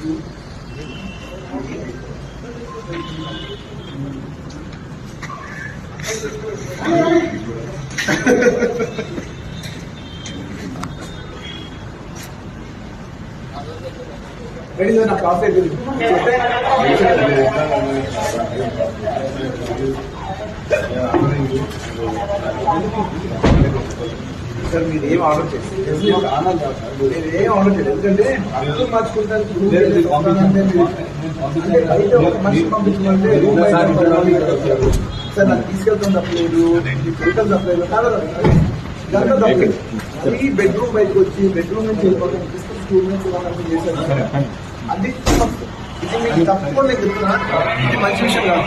Ready నా coffee sir మీరు ఏం ఆర్డర్ చేయండి, ఏం ఆర్డర్ చేయలేదు. ఎందుకంటే అర్థం మార్చుకుంటారు. మనిషి పంపించమంటే సార్ నాకు తీసుకెళ్తాం తప్పలేదు, వెళ్తాం తప్పలేదు, దాంట్లో తప్పలేదు. ఈ బెడ్రూమ్ బయటకు వచ్చి బెడ్రూమ్ నుంచి వెళ్ళిపోతాం, స్కూల్ నుంచి చేశారు. అది ఇది మీకు తప్పకుండా నేను చెప్తున్నా, ఇది మంచి విషయం కాదు.